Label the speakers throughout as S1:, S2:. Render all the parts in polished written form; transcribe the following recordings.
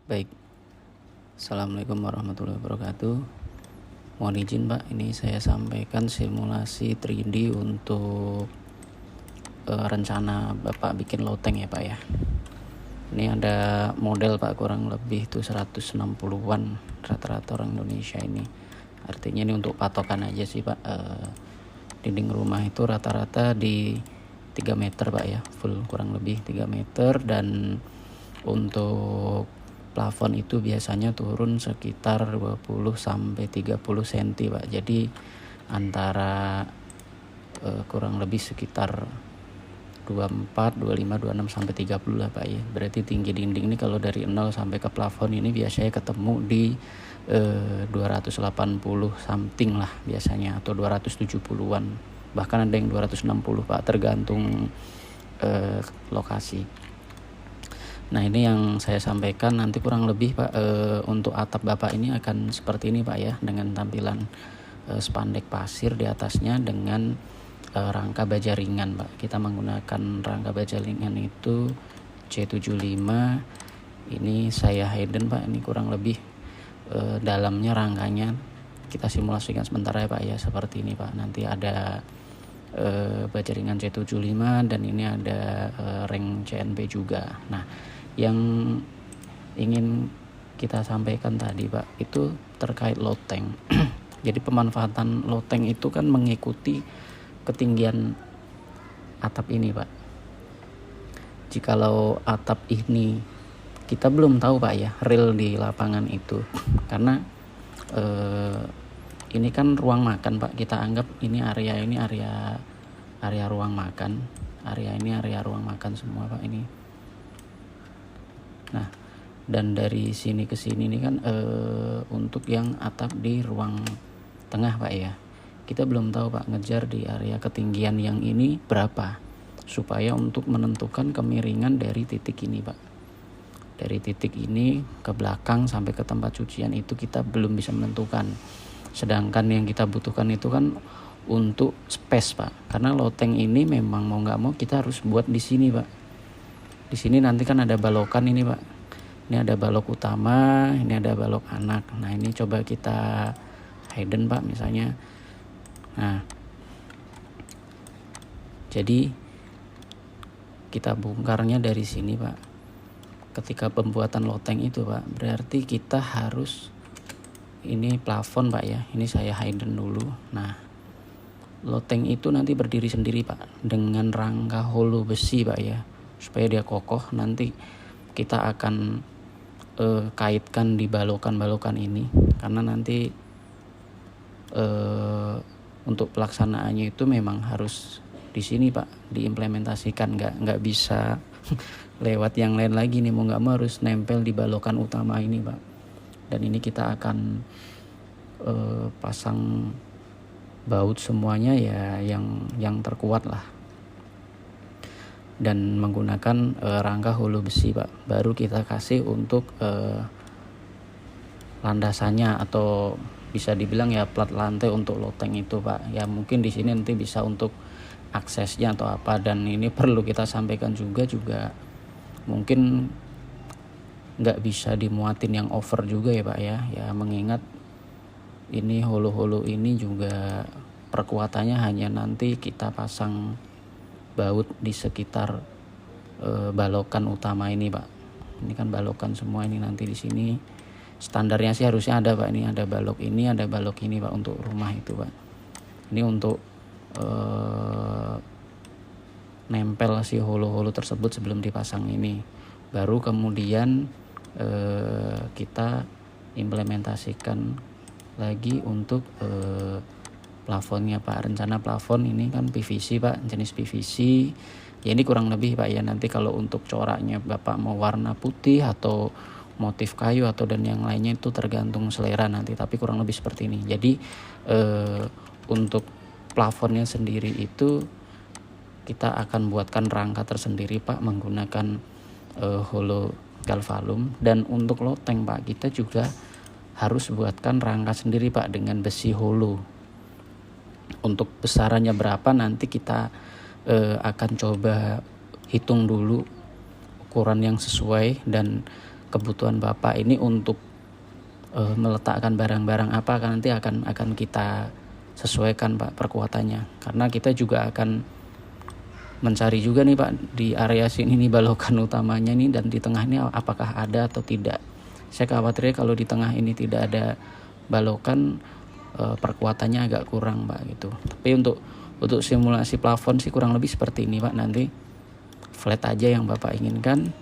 S1: Baik, Assalamualaikum warahmatullahi wabarakatuh. Mohon izin Pak, ini saya sampaikan simulasi 3D untuk rencana Bapak bikin loteng ya Pak ya. Ini ada model Pak, kurang lebih itu 160-an rata-rata orang Indonesia ini. Artinya ini untuk patokan aja sih Pak. Dinding rumah itu rata-rata di 3 meter Pak ya, full kurang lebih 3 meter. Dan untuk plafon itu biasanya turun sekitar 20 sampai 30 cm Pak. Jadi antara kurang lebih sekitar 24, 25, 26 sampai 30 lah Pak ya. Berarti tinggi dinding ini kalau dari 0 sampai ke plafon ini biasanya ketemu di 280 something lah biasanya, atau 270-an. Bahkan ada yang 260 Pak, tergantung lokasi. Nah, ini yang saya sampaikan nanti kurang lebih Pak, untuk atap Bapak ini akan seperti ini Pak ya, dengan tampilan spandek pasir di atasnya dengan rangka baja ringan Pak. Kita menggunakan rangka baja ringan itu C75. Ini saya hidden Pak, ini kurang lebih dalamnya rangkanya kita simulasikan sementara ya Pak ya, seperti ini Pak. Nanti ada baja ringan C75 dan ini ada ring CNB juga. Nah, yang ingin kita sampaikan tadi Pak itu terkait loteng. Jadi pemanfaatan loteng itu kan mengikuti ketinggian atap ini Pak. Jikalau atap ini kita belum tahu Pak ya real di lapangan itu, karena ini kan ruang makan Pak. Kita anggap ini area ruang makan. Area ini area ruang makan semua Pak ini. Nah, dan dari sini ke sini ini kan untuk yang atap di ruang tengah Pak ya. Kita belum tahu Pak, ngejar di area ketinggian yang ini berapa, supaya untuk menentukan kemiringan dari titik ini Pak. Dari titik ini ke belakang sampai ke tempat cucian itu kita belum bisa menentukan. Sedangkan yang kita butuhkan itu kan untuk space Pak. Karena loteng ini memang mau nggak mau kita harus buat di sini Pak. Di sini nanti kan ada balokan ini Pak. Ini ada balok utama, ini ada balok anak. Nah, ini coba kita hidden Pak misalnya. Nah, jadi kita bongkarnya dari sini Pak. Ketika pembuatan loteng itu Pak, berarti kita harus ini plafon Pak ya. Ini saya hidden dulu. Nah, loteng itu nanti berdiri sendiri Pak dengan rangka holo besi Pak ya, supaya dia kokoh. Nanti kita akan kaitkan di balokan-balokan ini, karena nanti untuk pelaksanaannya itu memang harus di sini Pak diimplementasikan, nggak bisa lewat yang lain lagi nih, mau nggak mau harus nempel di balokan utama ini Pak. Dan ini kita akan pasang baut semuanya ya, yang terkuat lah, dan menggunakan rangka hulu besi Pak. Baru kita kasih untuk landasannya, atau bisa dibilang ya plat lantai untuk loteng itu Pak. Ya mungkin di sini nanti bisa untuk aksesnya atau apa. Dan ini perlu kita sampaikan juga mungkin nggak bisa dimuatin yang over juga ya Pak ya. Ya mengingat ini hulu-hulu ini juga perkuatannya hanya nanti kita pasang baut di sekitar balokan utama ini Pak. Ini kan balokan semua ini nanti di sini. Standarnya sih harusnya ada Pak, ini ada balok ini, ada balok ini Pak untuk rumah itu Pak. Ini untuk nempel si hulu-hulu tersebut sebelum dipasang ini. Baru kemudian kita implementasikan lagi untuk plafonnya Pak. Rencana plafon ini kan PVC Pak, jenis PVC. Ya ini kurang lebih Pak ya, nanti kalau untuk coraknya Bapak mau warna putih atau motif kayu atau dan yang lainnya itu tergantung selera nanti, tapi kurang lebih seperti ini. Jadi untuk plafonnya sendiri itu kita akan buatkan rangka tersendiri Pak menggunakan holo galvalum. Dan untuk loteng Pak, kita juga harus buatkan rangka sendiri Pak dengan besi holo. Untuk besarannya berapa nanti kita akan coba hitung dulu ukuran yang sesuai, dan kebutuhan Bapak ini untuk meletakkan barang-barang apa nanti akan kita sesuaikan Pak perkuatannya, karena kita juga akan mencari juga nih Pak di area sini nih balokan utamanya nih, dan di tengah ini apakah ada atau tidak. Saya khawatirnya kalau di tengah ini tidak ada balokan, perkuatannya agak kurang Pak gitu. Tapi untuk simulasi plafon sih kurang lebih seperti ini Pak, nanti flat aja yang Bapak inginkan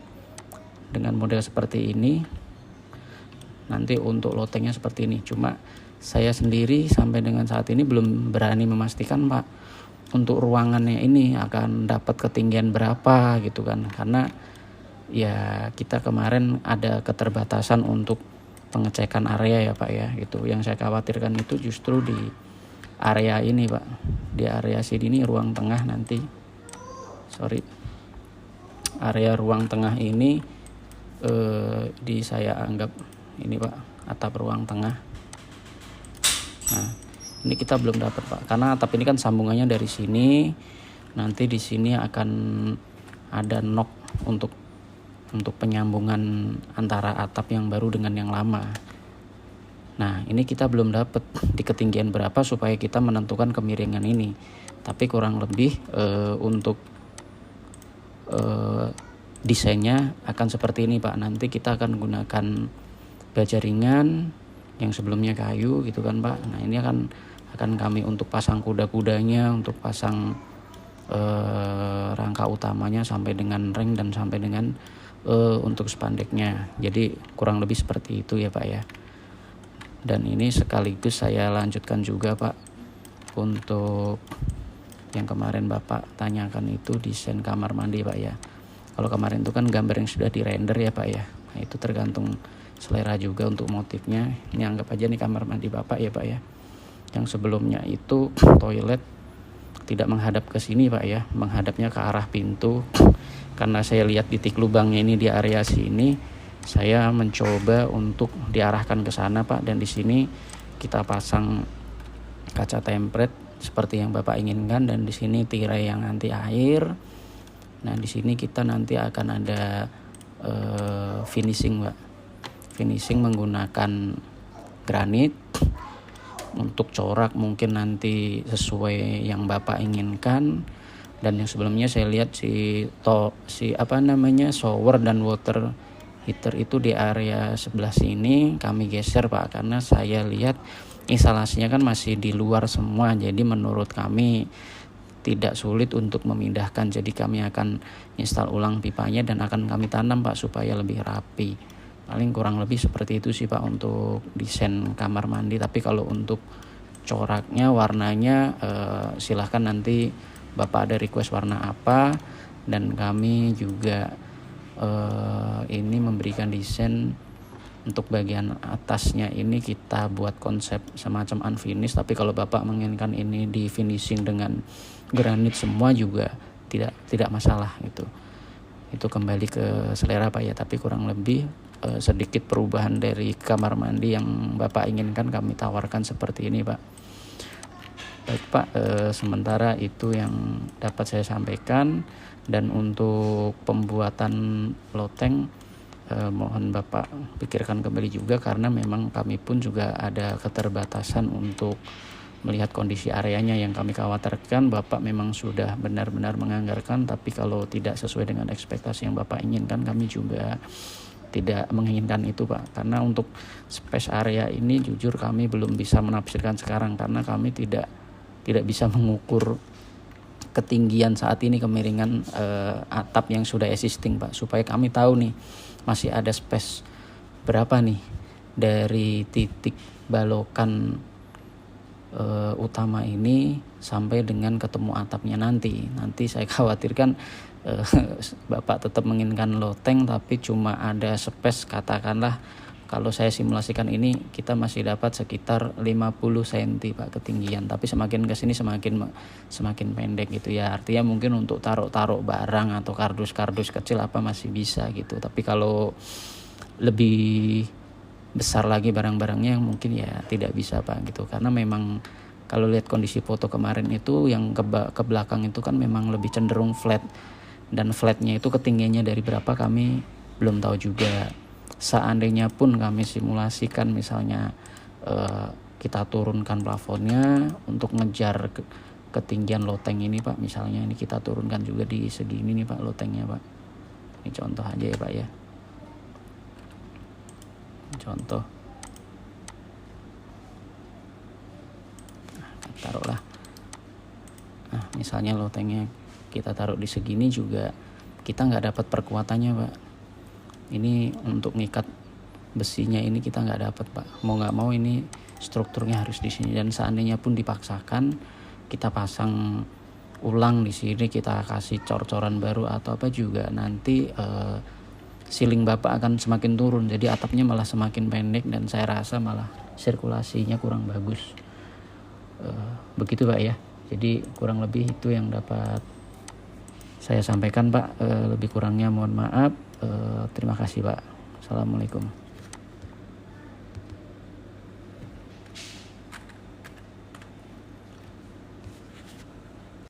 S1: dengan model seperti ini. Nanti untuk lotengnya seperti ini. Cuma saya sendiri sampai dengan saat ini belum berani memastikan Pak untuk ruangannya ini akan dapat ketinggian berapa gitu kan, karena ya kita kemarin ada keterbatasan untuk pengecekan area ya Pak ya gitu. Yang saya khawatirkan itu justru di area ini Pak, di area sini ini ruang tengah nanti, area ruang tengah ini di saya anggap ini Pak atap ruang tengah. Nah ini kita belum dapat Pak, karena atap ini kan sambungannya dari sini, nanti di sini akan ada nok untuk penyambungan antara atap yang baru dengan yang lama. Nah ini kita belum dapat di ketinggian berapa supaya kita menentukan kemiringan ini, tapi kurang lebih untuk desainnya akan seperti ini Pak. Nanti kita akan gunakan baja ringan yang sebelumnya kayu gitu kan Pak. Nah ini akan kami untuk pasang kuda-kudanya, untuk pasang rangka utamanya sampai dengan ring dan sampai dengan untuk spandeknya. Jadi kurang lebih seperti itu ya Pak ya. Dan ini sekaligus saya lanjutkan juga Pak untuk yang kemarin Bapak tanyakan itu desain kamar mandi Pak ya. Kalau kemarin itu kan gambar yang sudah dirender ya Pak ya. Nah itu tergantung selera juga untuk motifnya. Ini anggap aja nih kamar mandi Bapak ya Pak ya. Yang sebelumnya itu toilet tidak menghadap ke sini Pak ya, menghadapnya ke arah pintu. Karena saya lihat titik lubangnya ini di area sini, saya mencoba untuk diarahkan ke sana Pak, dan di sini kita pasang kaca template seperti yang Bapak inginkan, dan di sini tirai yang anti air. Nah di sini kita nanti akan ada finishing Pak. Finishing menggunakan granit. Untuk corak mungkin nanti sesuai yang Bapak inginkan. Dan yang sebelumnya saya lihat shower dan water heater itu di area sebelah sini kami geser Pak, karena saya lihat instalasinya kan masih di luar semua, jadi menurut kami tidak sulit untuk memindahkan. Jadi kami akan install ulang pipanya dan akan kami tanam Pak supaya lebih rapi. Paling kurang lebih seperti itu sih Pak untuk desain kamar mandi. Tapi kalau untuk coraknya, warnanya silahkan nanti Bapak ada request warna apa, dan kami juga ini memberikan desain untuk bagian atasnya ini kita buat konsep semacam unfinished. Tapi kalau Bapak menginginkan ini di finishing dengan granit semua juga tidak masalah gitu. Itu kembali ke selera Pak ya, tapi kurang lebih sedikit perubahan dari kamar mandi yang Bapak inginkan kami tawarkan seperti ini Pak. Baik Pak, sementara itu yang dapat saya sampaikan. Dan untuk pembuatan loteng mohon Bapak pikirkan kembali juga, karena memang kami pun juga ada keterbatasan untuk melihat kondisi areanya. Yang kami khawatirkan Bapak memang sudah benar-benar menganggarkan, tapi kalau tidak sesuai dengan ekspektasi yang Bapak inginkan, kami juga tidak menginginkan itu Pak. Karena untuk space area ini jujur kami belum bisa menafsirkan sekarang, karena kami tidak bisa mengukur ketinggian saat ini kemiringan atap yang sudah existing Pak, supaya kami tahu nih masih ada space berapa nih dari titik balokan utama ini sampai dengan ketemu atapnya nanti. Saya khawatirkan Bapak tetap menginginkan loteng tapi cuma ada space, katakanlah kalau saya simulasikan ini kita masih dapat sekitar 50 cm Pak ketinggian, tapi semakin ke sini semakin pendek gitu ya. Artinya mungkin untuk taruh barang atau kardus kecil apa masih bisa gitu. Tapi kalau lebih besar lagi barang-barangnya mungkin ya tidak bisa Pak gitu. Karena memang kalau lihat kondisi foto kemarin itu yang ke belakang itu kan memang lebih cenderung flat, dan flatnya itu ketinggiannya dari berapa kami belum tahu juga. seandainya pun kami simulasikan misalnya kita turunkan plafonnya untuk ngejar ketinggian loteng ini Pak, misalnya ini kita turunkan juga di segini nih Pak lotengnya Pak. Ini contoh aja ya Pak ya, contoh. Taruhlah, nah misalnya lotengnya kita taruh di segini juga kita nggak dapat perkuatannya Pak. Ini untuk ngikat besinya ini kita nggak dapat Pak. Mau nggak mau ini strukturnya harus di sini, dan seandainya pun dipaksakan kita pasang ulang di sini, kita kasih cor-coran baru atau apa juga, nanti ceiling Bapak akan semakin turun, jadi atapnya malah semakin pendek dan saya rasa malah sirkulasinya kurang bagus. Begitu Pak ya. Jadi kurang lebih itu yang dapat saya sampaikan Pak. Lebih kurangnya mohon maaf. Terima kasih Pak. Assalamualaikum.